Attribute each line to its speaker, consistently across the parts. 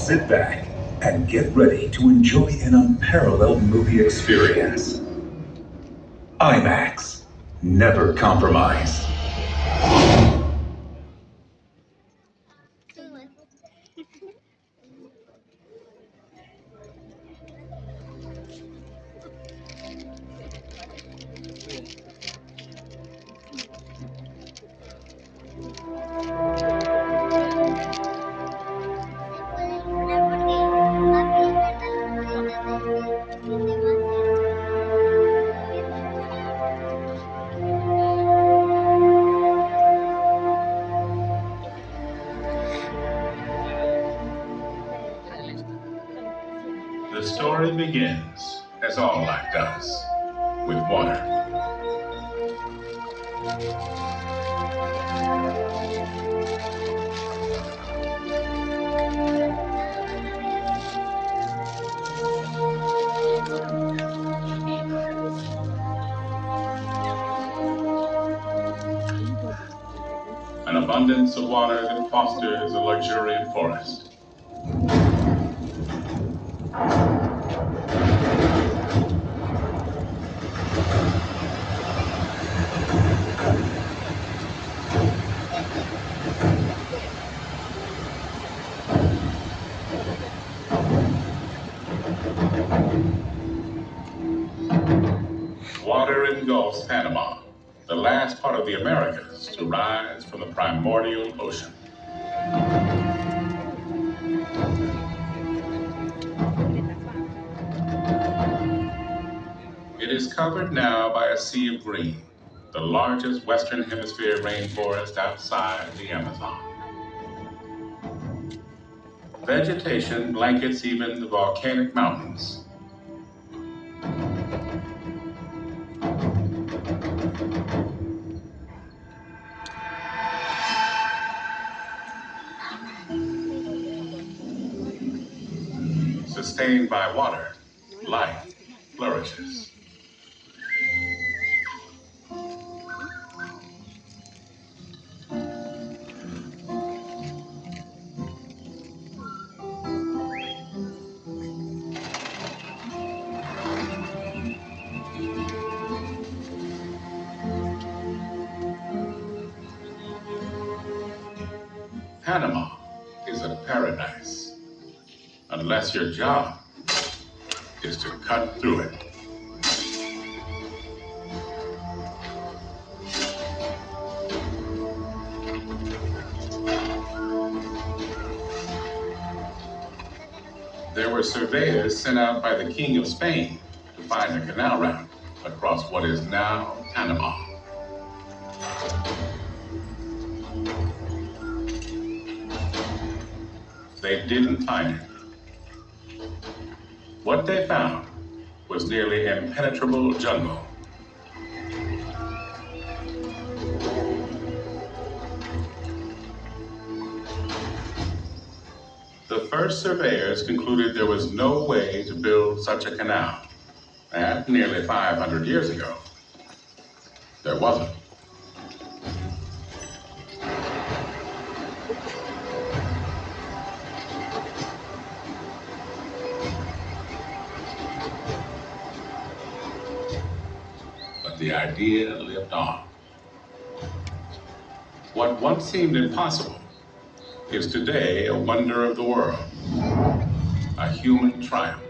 Speaker 1: sit back and get ready to enjoy an unparalleled movie experience. IMAX. Never compromise. The story begins, as all life does, with water. An abundance of water that fosters a luxuriant forest. Water engulfs Panama, the last part of the Americas to rise from the primordial ocean. It is covered now by a sea of green, the largest Western Hemisphere rainforest outside the Amazon. Vegetation blankets even the volcanic mountains. Sustained by water, life flourishes. Panama is a paradise, unless your job is to cut through it. There were surveyors sent out by the King of Spain to find a canal route across what is now Panama. They didn't find it. What they found was nearly impenetrable jungle. The first surveyors concluded there was no way to build such a canal. And nearly 500 years ago, there wasn't. But the idea lived on. What once seemed impossible is today a wonder of the world, a human triumph,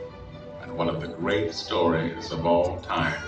Speaker 1: and one of the great stories of all time.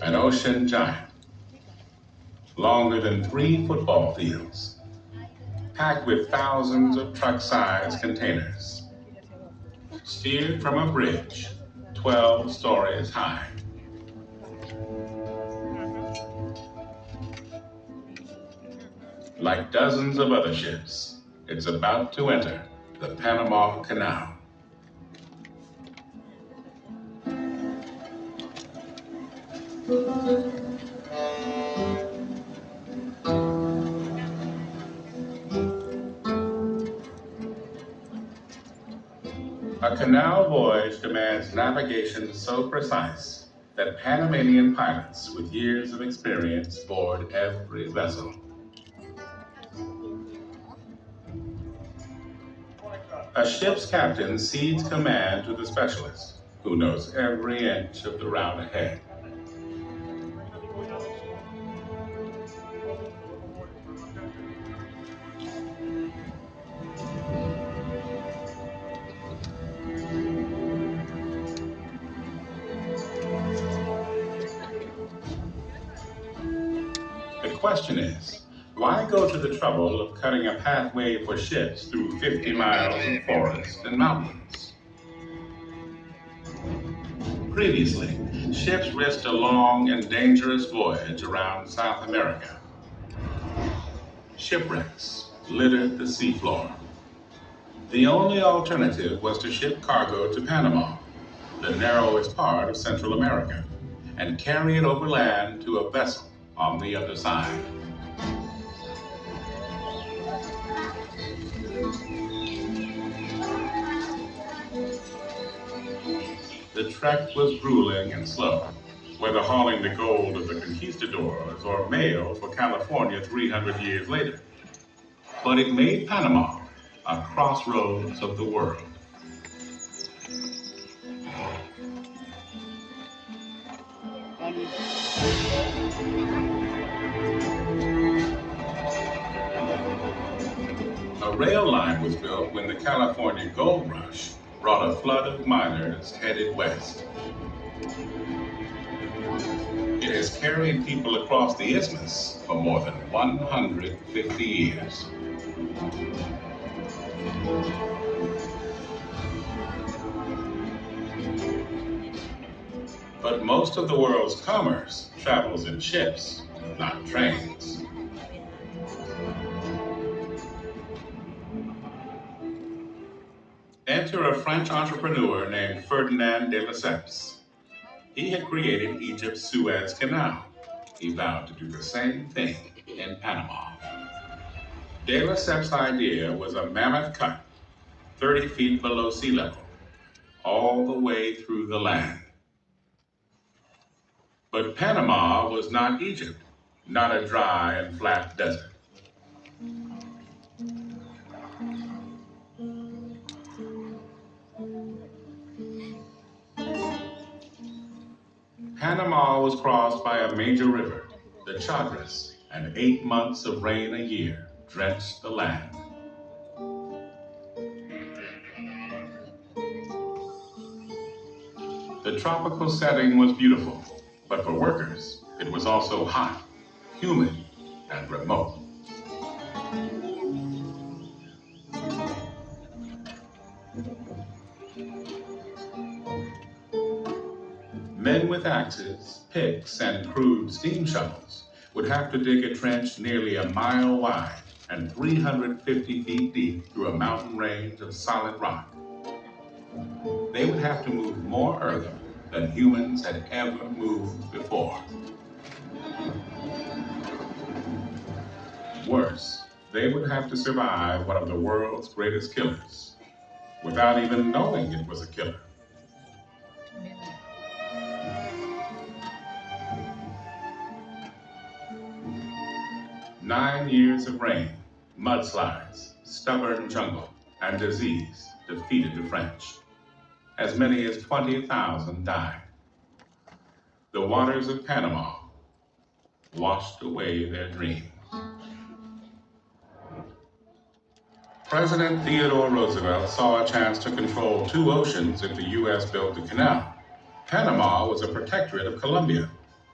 Speaker 1: An ocean giant, longer than 3 football fields, packed with thousands of truck-sized containers, steered from a bridge 12 stories high. Like dozens of other ships, it's about to enter the Panama Canal. A canal voyage demands navigation so precise that Panamanian pilots with years of experience board every vessel. A ship's captain cedes command to the specialist, who knows every inch of the route ahead. The question is, why go to the trouble of cutting a pathway for ships through 50 miles of forest and mountains? Previously, ships risked a long and dangerous voyage around South America. Shipwrecks littered the seafloor. The only alternative was to ship cargo to Panama, the narrowest part of Central America, and carry it overland to a vessel on the other side. The trek was grueling and slow, whether hauling the gold of the conquistadors or mail for California 300 years later. But it made Panama a crossroads of the world. A rail line was built when the California gold rush brought a flood of miners headed west. It has carried people across the isthmus for more than 150 years. But most of the world's commerce travels in ships, not trains. Enter a French entrepreneur named Ferdinand de Lesseps. He had created Egypt's Suez Canal. He vowed to do the same thing in Panama. De Lesseps' idea was a mammoth cut, 30 feet below sea level, all the way through the land. But Panama was not Egypt, not a dry and flat desert. Panama was crossed by a major river, the Chagres, and 8 months of rain a year drenched the land. The tropical setting was beautiful, but for workers, it was also hot, humid, and remote. Men with axes, picks, and crude steam shovels would have to dig a trench nearly a mile wide and 350 feet deep through a mountain range of solid rock. They would have to move more earth than humans had ever moved before. Worse, they would have to survive one of the world's greatest killers without even knowing it was a killer. Nine years of rain, mudslides, stubborn jungle, and disease defeated the French. As many as 20,000 died. The waters of Panama washed away their dreams. President Theodore Roosevelt saw a chance to control 2 oceans if the U.S. built the canal, Panama was a protectorate of Colombia.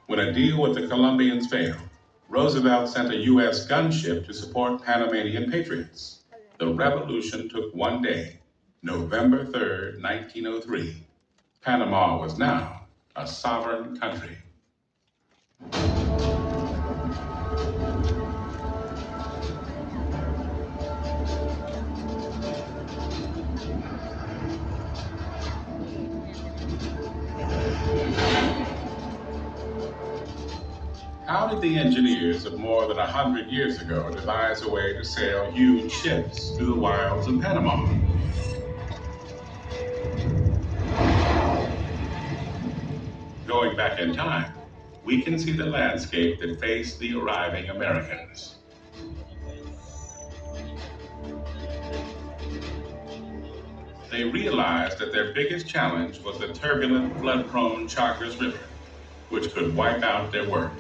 Speaker 1: When a deal with the Colombians failed, Roosevelt sent a U.S. gunship to support Panamanian patriots. The revolution took one day, November 3rd, 1903. Panama was now a sovereign country. How did the engineers of more than 100 years ago devise a way to sail huge ships through the wilds of Panama? Going back in time, we can see the landscape that faced the arriving Americans. They realized that their biggest challenge was the turbulent, flood-prone Chagres River, which could wipe out their work.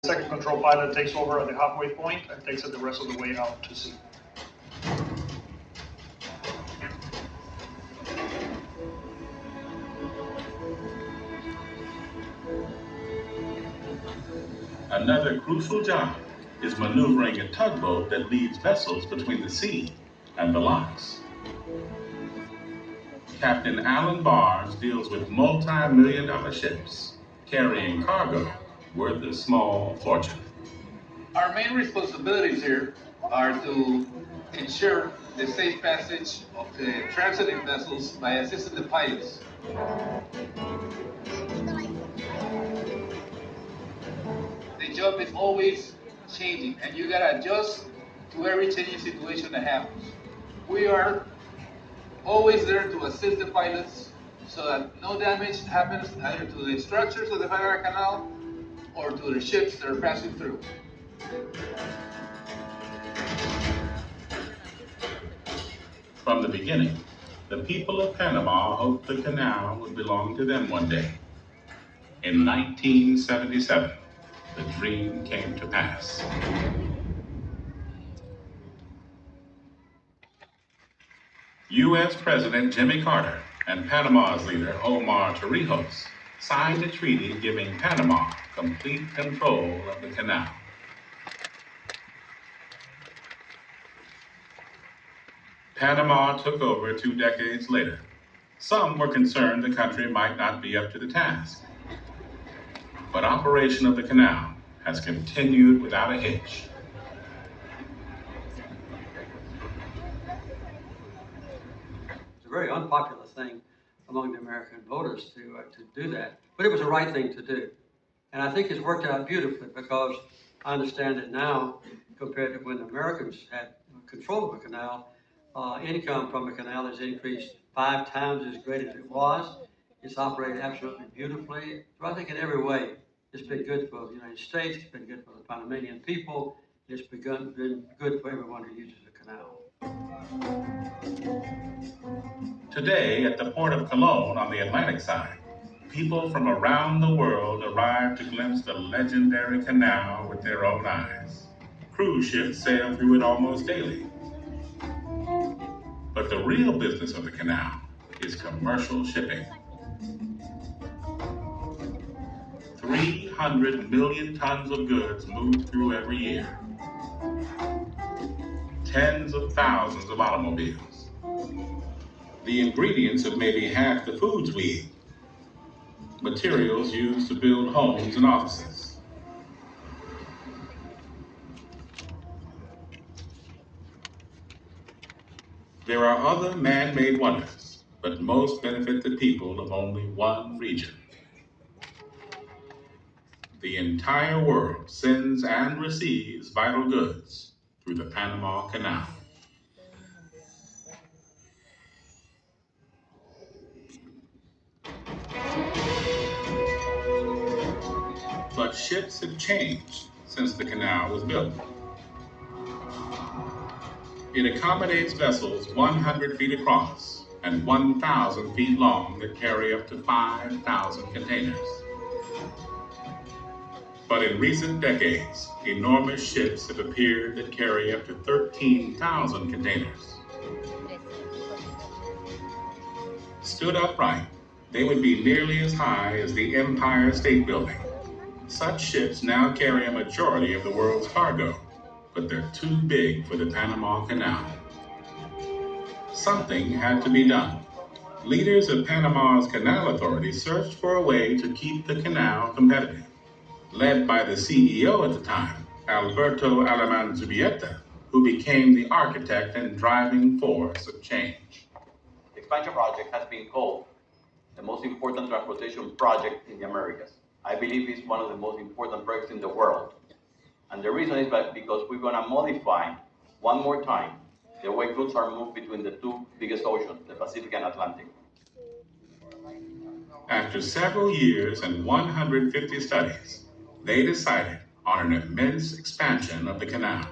Speaker 2: Second control pilot takes over at the halfway point and takes it the rest of the way out to sea.
Speaker 1: Another crucial job is maneuvering a tugboat that leads vessels between the sea and the locks. Captain Alan Barnes deals with multi-million-dollar ships carrying cargo worth a small fortune.
Speaker 3: Our main responsibilities here are to ensure the safe passage of the transiting vessels by assisting the pilots. The job is always changing, and you gotta adjust to every changing situation that happens. We are always there to assist the pilots so that no damage happens either to the structures of the Panama Canal or to the ships that are passing through.
Speaker 1: From the beginning, the people of Panama hoped the canal would belong to them one day. In 1977, the dream came to pass. U.S. President Jimmy Carter and Panama's leader Omar Torrijos signed a treaty giving Panama complete control of the canal. Panama took over 2 decades later. Some were concerned the country might not be up to the task. But operation of the canal has continued without a hitch.
Speaker 4: It's a very unpopular thing among the American voters to do that, but it was the right thing to do. And I think it's worked out beautifully because I understand that now, compared to when the Americans had control of the canal, income from the canal has increased 5 times as great as it was. It's operated absolutely beautifully. So I think in every way, it's been good for the United States, it's been good for the Panamanian people, it's been good for everyone who uses the canal.
Speaker 1: Today, at the port of Cologne on the Atlantic side, people from around the world arrive to glimpse the legendary canal with their own eyes. Cruise ships sail through it almost daily. But the real business of the canal is commercial shipping. 300 million tons of goods move through every year. Tens of thousands of automobiles. The ingredients of maybe half the foods we eat. Materials used to build homes and offices. There are other man-made wonders, but most benefit the people of only one region. The entire world sends and receives vital goods through the Panama Canal. But ships have changed since the canal was built. It accommodates vessels 100 feet across and 1,000 feet long that carry up to 5,000 containers. But in recent decades, enormous ships have appeared that carry up to 13,000 containers. Stood upright, they would be nearly as high as the Empire State Building. Such ships now carry a majority of the world's cargo, but they're too big for the Panama Canal. Something had to be done. Leaders of Panama's Canal Authority searched for a way to keep the canal competitive. Led by the CEO at the time, Alberto Alamanzubieta, who became the architect and driving force of change.
Speaker 5: The expansion project has been called the most important transportation project in the Americas. I believe it's one of the most important projects in the world. And the reason is because we're going to modify one more time the way goods are moved between the 2 biggest oceans, the Pacific and Atlantic.
Speaker 1: After several years and 150 studies, they decided on an immense expansion of the canal.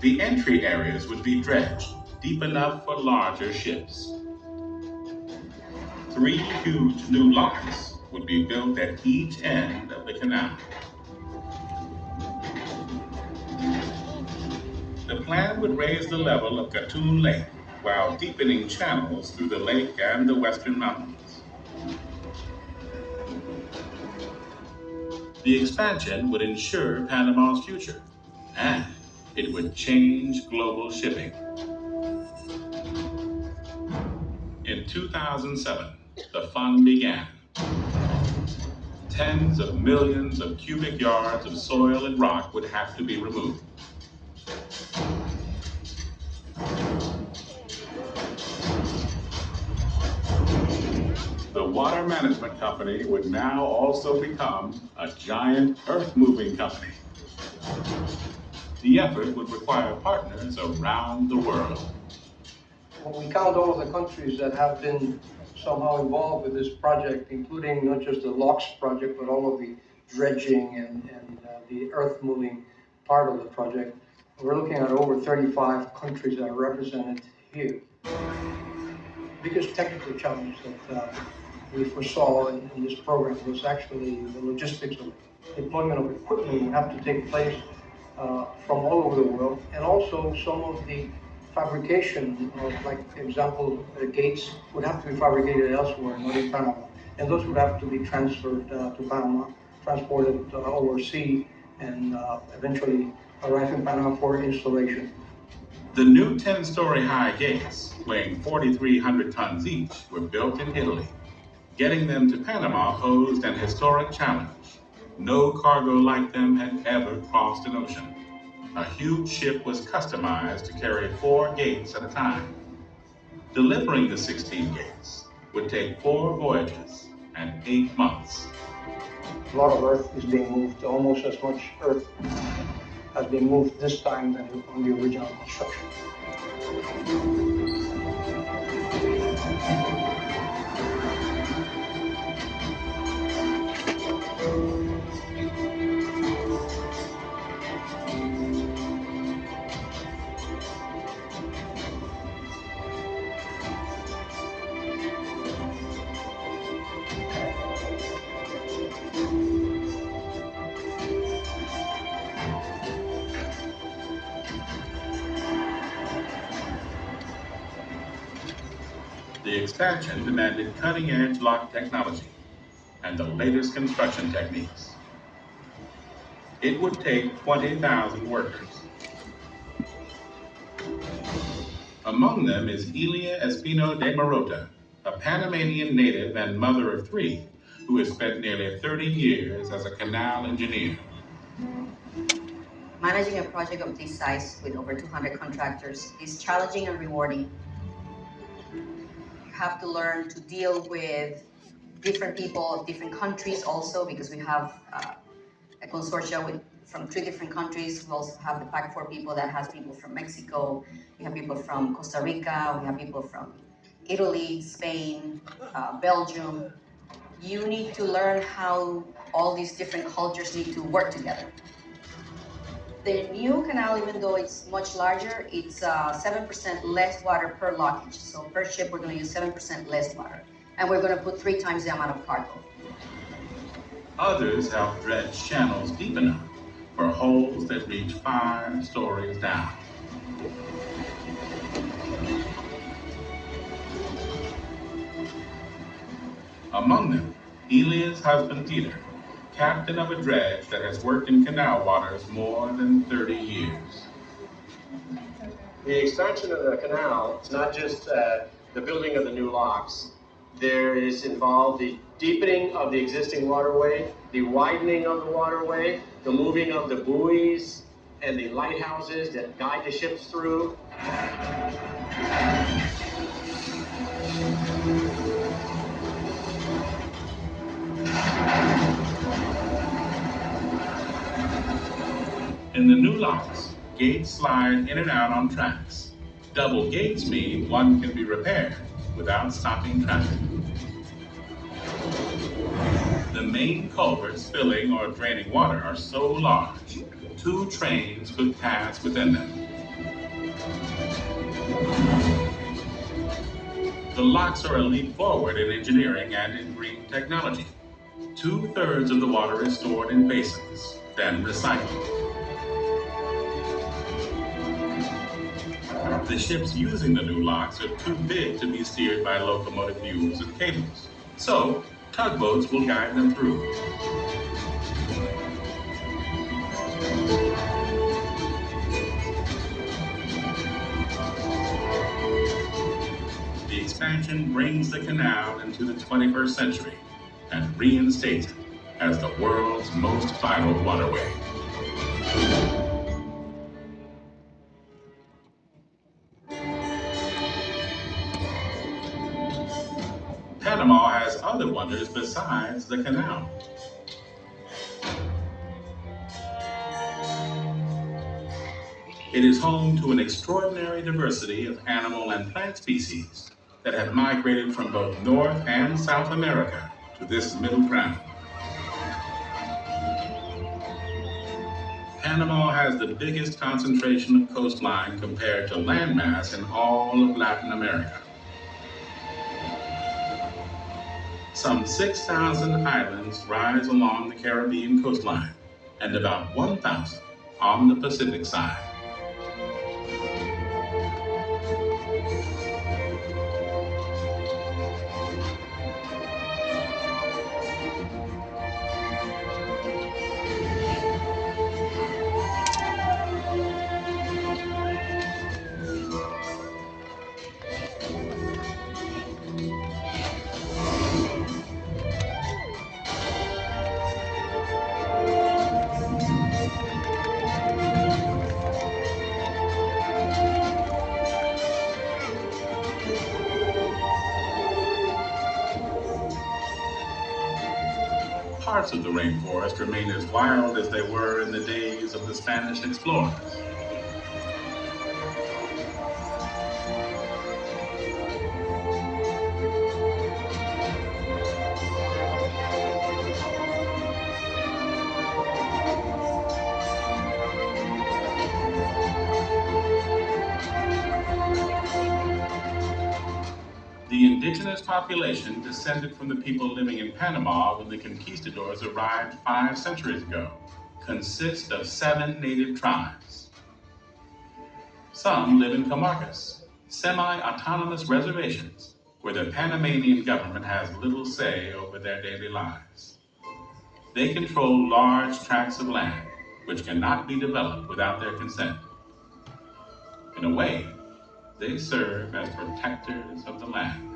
Speaker 1: The entry areas would be dredged deep enough for larger ships. 3 huge new locks would be built at each end of the canal. The plan would raise the level of Gatun Lake while deepening channels through the lake and the western mountains. The expansion would ensure Panama's future, and it would change global shipping. In 2007, the fund began. Tens of millions of cubic yards of soil and rock would have to be removed. The water management company would now also become a giant earth-moving company. The effort would require partners around the world.
Speaker 4: When we count all of the countries that have been somehow involved with this project, including not just the locks project, but all of the dredging and the earth-moving part of the project, we're looking at over 35 countries that are represented here. The biggest technical challenge that we foresaw in this program was actually the logistics of deployment of equipment would have to take place from all over the world, and also some of the fabrication of, like, for example, the gates would have to be fabricated elsewhere, not in Panama. And those would have to be transferred to Panama, transported overseas, and eventually arrive in Panama for installation.
Speaker 1: The new 10-story high gates, weighing 4,300 tons each, were built in Italy. Getting them to Panama posed an historic challenge. No cargo like them had ever crossed an ocean. A huge ship was customized to carry 4 gates at a time. Delivering the 16 gates would take 4 voyages and 8 months.
Speaker 4: A lot of earth is being moved, almost as much earth has been moved this time than on the original construction.
Speaker 1: The expansion demanded cutting-edge lock technology and the latest construction techniques. It would take 20,000 workers. Among them is Elia Espino de Marota, a Panamanian native and mother of 3, who has spent nearly 30 years as a canal engineer.
Speaker 6: Managing a project of this size with over 200 contractors is challenging and rewarding. You have to learn to deal with different people of different countries also, because we have a consortia from 3 different countries. We also have the PAC 4 people that has people from Mexico. We have people from Costa Rica. We have people from Italy, Spain, Belgium. You need to learn how all these different cultures need to work together. The new canal, even though it's much larger, it's 7% less water per lockage. So per ship, we're going to use 7% less water. And we're going to put 3 times the amount of cargo.
Speaker 1: Others have dredged channels deep enough for holes that reach 5 stories down. Among them, Elia's husband Peter, captain of a dredge that has worked in canal waters more than 30 years.
Speaker 7: The expansion of the canal is not just the building of the new locks. There is involved the deepening of the existing waterway, the widening of the waterway, the moving of the buoys and the lighthouses that guide the ships through.
Speaker 1: In the new locks, gates slide in and out on tracks. Double gates mean one can be repaired without stopping traffic. The main culverts filling or draining water are so large, 2 trains could pass within them. The locks are a leap forward in engineering and in green technology. 2/3 of the water is stored in basins, then recycled. The ships using the new locks are too big to be steered by locomotive mules and cables, so tugboats will guide them through. The expansion brings the canal into the 21st century and reinstates it as the world's most vital waterway. Panama has other wonders besides the canal. It is home to an extraordinary diversity of animal and plant species that have migrated from both North and South America to this middle ground. Panama has the biggest concentration of coastline compared to landmass in all of Latin America. Some 6,000 islands rise along the Caribbean coastline and about 1,000 on the Pacific side. Parts of the rainforest remain as wild as they were in the days of the Spanish explorers. The indigenous population descended from the people living in Panama when the conquistadors arrived 5 centuries ago consists of 7 native tribes. Some live in comarcas, semi-autonomous reservations, where the Panamanian government has little say over their daily lives. They control large tracts of land, which cannot be developed without their consent. In a way, they serve as protectors of the land.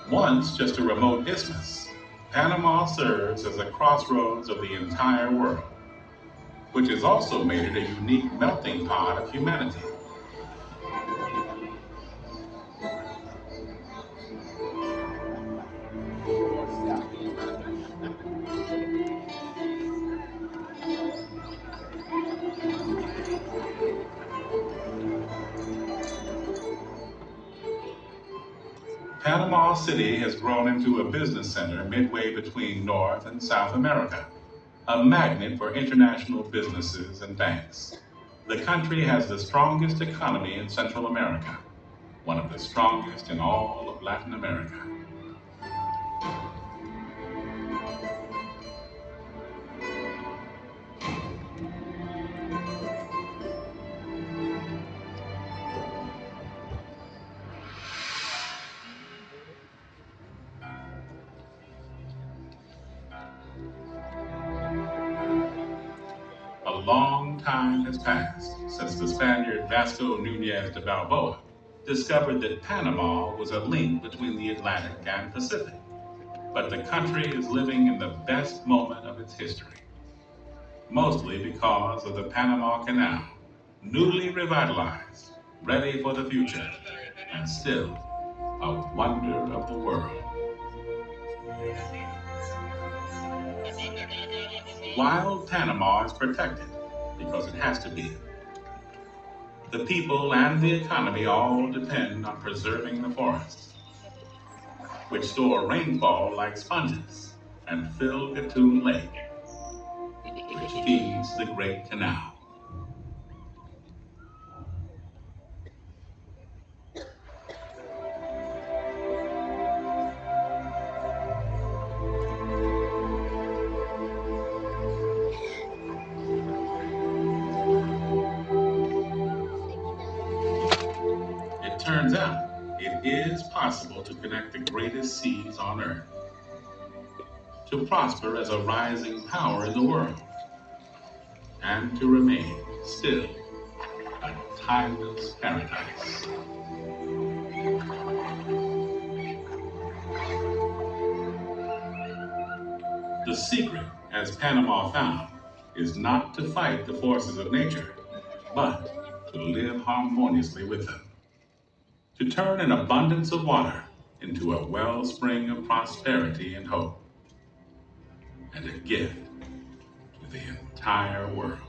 Speaker 1: Once just a remote isthmus, Panama serves as a crossroads of the entire world, which has also made it a unique melting pot of humanity. Panama City has grown into a business center midway between North and South America, a magnet for international businesses and banks. The country has the strongest economy in Central America, one of the strongest in all of Latin America. A long time has passed since the Spaniard Vasco Núñez de Balboa discovered that Panama was a link between the Atlantic and Pacific. But the country is living in the best moment of its history, mostly because of the Panama Canal, newly revitalized, ready for the future, and still a wonder of the world. Wild Panama is protected because it has to be. The people and the economy all depend on preserving the forests. which store rainfall like sponges and fill Gatun Lake, which feeds the Great Canal. It turns out it is possible to connect the greatest seas on Earth, to prosper as a rising power in the world, and to remain still a timeless paradise. The secret, as Panama found, is not to fight the forces of nature, but to live harmoniously with them, to turn an abundance of water into a wellspring of prosperity and hope, and a gift to the entire world.